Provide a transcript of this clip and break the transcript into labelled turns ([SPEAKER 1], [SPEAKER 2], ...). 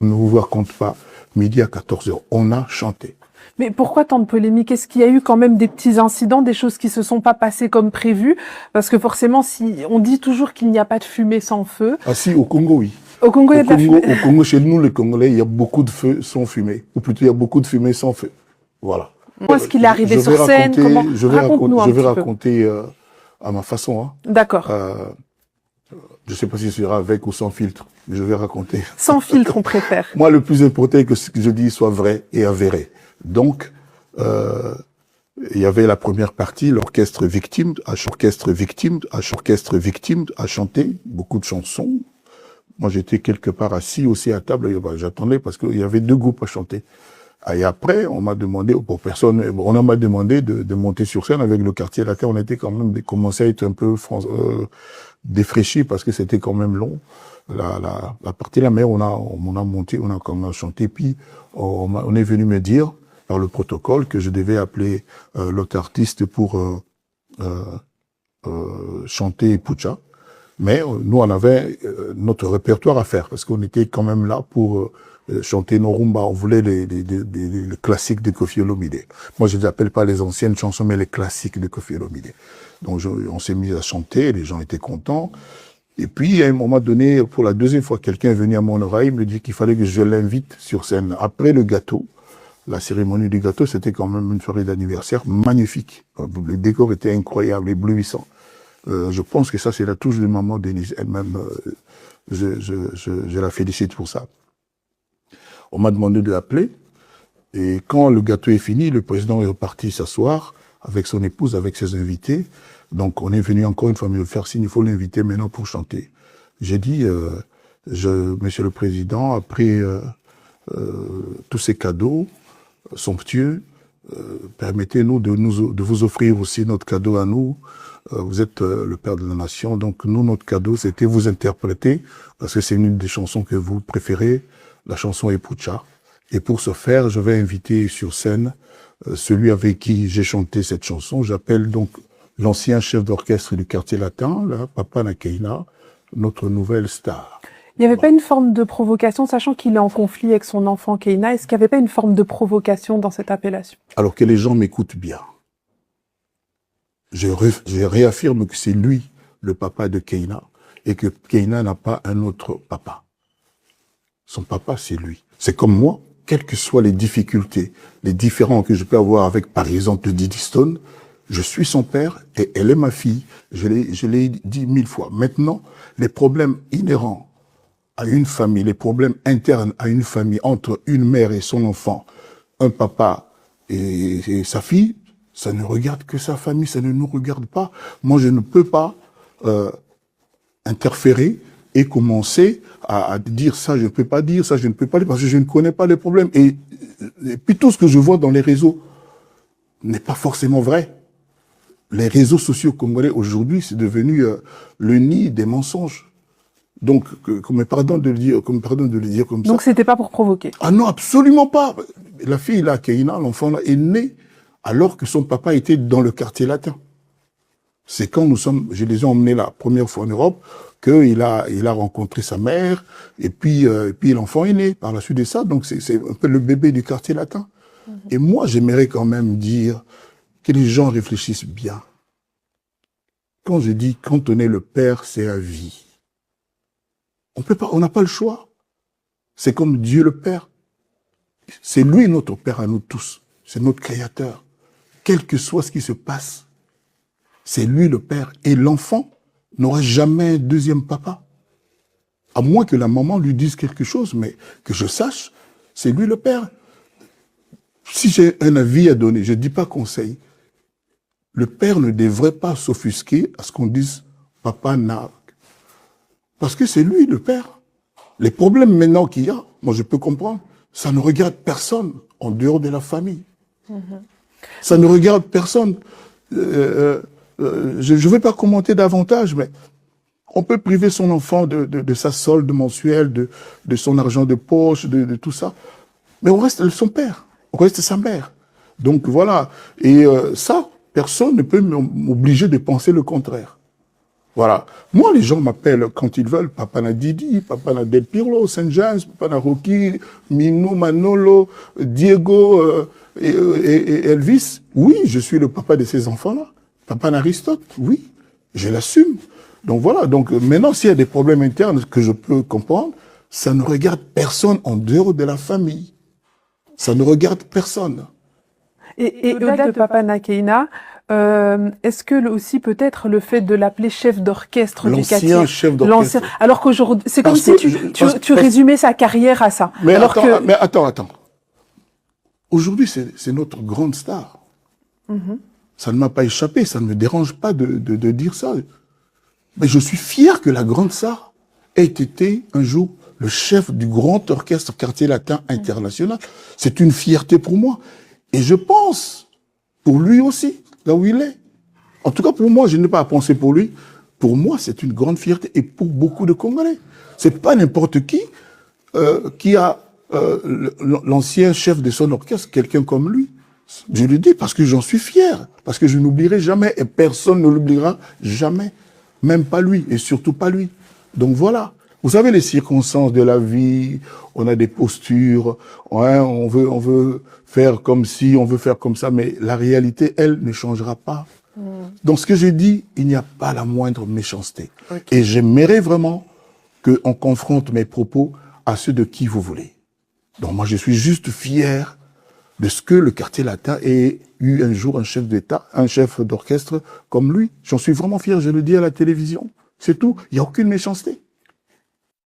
[SPEAKER 1] Ne vous raconte pas, midi à 14h, on a chanté.
[SPEAKER 2] Mais pourquoi tant de polémiques? Est-ce qu'il y a eu quand même des petits incidents, des choses qui se sont pas passées comme prévu? Parce que forcément, si on dit toujours qu'il n'y a pas de fumée sans feu.
[SPEAKER 1] Ah si, au Congo, oui.
[SPEAKER 2] Au Congo, il y a de la fumée.
[SPEAKER 1] Au Congo, chez nous, les Congolais, il y a beaucoup de feux sans fumée. Ou plutôt, il y a beaucoup de fumée sans feu. Voilà.
[SPEAKER 2] Comment est-ce qu'il est arrivé sur scène?
[SPEAKER 1] Je vais
[SPEAKER 2] Raconte-nous
[SPEAKER 1] raconter à ma façon. Hein.
[SPEAKER 2] D'accord.
[SPEAKER 1] Je ne sais pas si ce sera avec ou sans filtre, mais je vais raconter.
[SPEAKER 2] Sans filtre, on préfère.
[SPEAKER 1] Moi, le plus important est que ce que je dis soit vrai et avéré. Donc, il y avait la première partie, l'orchestre victime a chanté beaucoup de chansons. Moi, j'étais quelque part assis aussi à table, j'attendais parce qu'il y avait deux groupes à chanter. Et après, on m'a demandé, on m'a demandé de monter sur scène avec le quartier latin. On était quand même commencé à être un peu défraîchi parce que c'était quand même long. La partie là, mais on a monté, on a chanté, puis on est venu me dire par le protocole que je devais appeler l'autre artiste pour chanter Pucha. Mais nous, on avait notre répertoire à faire parce qu'on était quand même là pour chanter nos rumbas. On voulait les classiques de Koffi Olomide. Moi, je les appelle pas les anciennes chansons, mais les classiques de Koffi Olomide. Donc, on s'est mis à chanter, les gens étaient contents. Et puis, à un moment donné, pour la deuxième fois, quelqu'un est venu à mon oreille, me dit qu'il fallait que je l'invite sur scène. Après le gâteau, la cérémonie du gâteau, c'était quand même une soirée d'anniversaire magnifique. Le décor était incroyable, éblouissant. Je pense que ça, c'est la touche de maman Denise elle-même. Je la félicite pour ça. On m'a demandé de l'appeler. Et quand le gâteau est fini, le président est reparti s'asseoir avec son épouse, avec ses invités. Donc, on est venu encore une fois me faire signe, il faut l'inviter maintenant pour chanter. J'ai dit, Monsieur le Président, après tous ces cadeaux somptueux, permettez-nous de vous offrir aussi notre cadeau à nous. Vous êtes le père de la nation, donc nous, notre cadeau, c'était vous interpréter, parce que c'est une des chansons que vous préférez, la chanson Epucha. Et pour ce faire, je vais inviter sur scène celui avec qui j'ai chanté cette chanson. J'appelle donc l'ancien chef d'orchestre du quartier latin, là, Papa Nakaina, notre nouvelle star.
[SPEAKER 2] Il n'y avait pas une forme de provocation, sachant qu'il est en conflit avec son enfant Keina, est-ce qu'il n'y avait pas une forme de provocation dans cette appellation?
[SPEAKER 1] Alors que les gens m'écoutent bien. Je réaffirme que c'est lui le papa de Keina et que Keina n'a pas un autre papa. Son papa, c'est lui. C'est comme moi, quelles que soient les difficultés, les différends que je peux avoir avec, par exemple, Didi Stone, je suis son père et elle est ma fille. Je l'ai dit 1000 fois. Maintenant, les problèmes inhérents à une famille, les problèmes internes à une famille entre une mère et son enfant, un papa et sa fille, ça ne regarde que sa famille, ça ne nous regarde pas. Moi, je ne peux pas interférer et commencer à dire ça, je ne peux pas dire ça, je ne peux pas dire, parce que je ne connais pas les problèmes. Et puis tout ce que je vois dans les réseaux n'est pas forcément vrai. Les réseaux sociaux congolais aujourd'hui, c'est devenu le nid des mensonges. Donc, pardon de le dire comme ça.
[SPEAKER 2] Donc c'était pas pour provoquer?
[SPEAKER 1] Ah non, absolument pas. La fille là, Keina, l'enfant là, est né alors que son papa était dans le quartier latin. C'est quand je les ai emmenés la première fois en Europe, qu'il a rencontré sa mère, et puis l'enfant est né par la suite de ça, donc c'est un peu le bébé du quartier latin. Et moi, j'aimerais quand même dire que les gens réfléchissent bien. Quand je dis, quand on est le père, c'est à vie. On n'a pas le choix. C'est comme Dieu le Père. C'est lui notre Père à nous tous. C'est notre Créateur. Quel que soit ce qui se passe, c'est lui le père. Et l'enfant n'aura jamais un deuxième papa. À moins que la maman lui dise quelque chose, mais que je sache, c'est lui le père. Si j'ai un avis à donner, je ne dis pas conseil. Le père ne devrait pas s'offusquer à ce qu'on dise papa n'a. Parce que c'est lui le père. Les problèmes maintenant qu'il y a, moi je peux comprendre, ça ne regarde personne en dehors de la famille. Ça ne regarde personne. Je ne vais pas commenter davantage, mais on peut priver son enfant de sa solde mensuelle, de son argent de poche, de tout ça. Mais on reste son père, on reste sa mère. Donc voilà. Et ça, personne ne peut m'obliger de penser le contraire. Voilà. Moi, les gens m'appellent quand ils veulent Papa Didi, Papa Del Pirlo, Saint James, Papa Rocky, Mino, Manolo, Diego et Elvis. Oui, je suis le papa de ces enfants-là. Papa Aristote, oui, je l'assume. Donc voilà. Donc maintenant, s'il y a des problèmes internes que je peux comprendre, ça ne regarde personne en dehors de la famille. Ça ne regarde personne.
[SPEAKER 2] Et au-delà de Papa Nakeina, est-ce que aussi peut-être le fait de l'appeler chef d'orchestre du quartier,
[SPEAKER 1] l'ancien chef d'orchestre,
[SPEAKER 2] alors qu'aujourd'hui, c'est comme
[SPEAKER 1] Parce
[SPEAKER 2] si
[SPEAKER 1] que
[SPEAKER 2] tu résumais sa carrière à ça.
[SPEAKER 1] mais
[SPEAKER 2] alors
[SPEAKER 1] attends, mais attends. Aujourd'hui, c'est notre grande star. Ça ne m'a pas échappé, ça ne me dérange pas de dire ça. Mais je suis fier que la grande star ait été un jour le chef du grand orchestre Quartier Latin International. C'est une fierté pour moi. Et je pense pour lui aussi, là où il est. En tout cas, pour moi, je n'ai pas à penser pour lui. Pour moi, c'est une grande fierté. Et pour beaucoup de Congolais. C'est pas n'importe qui a l'ancien chef de son orchestre, quelqu'un comme lui. Je le dis parce que j'en suis fier. Parce que je n'oublierai jamais et personne ne l'oubliera jamais. Même pas lui et surtout pas lui. Donc voilà. Vous savez, les circonstances de la vie, on a des postures, ouais, on veut faire comme ci, on veut faire comme ça, mais la réalité, elle, ne changera pas. Donc ce que j'ai dit, il n'y a pas la moindre méchanceté. Okay. Et j'aimerais vraiment qu'on confronte mes propos à ceux de qui vous voulez. Donc moi, je suis juste fier de ce que le Quartier Latin ait eu un jour un chef d'État, un chef d'orchestre comme lui. J'en suis vraiment fier, je le dis à la télévision. C'est tout, il n'y a aucune méchanceté.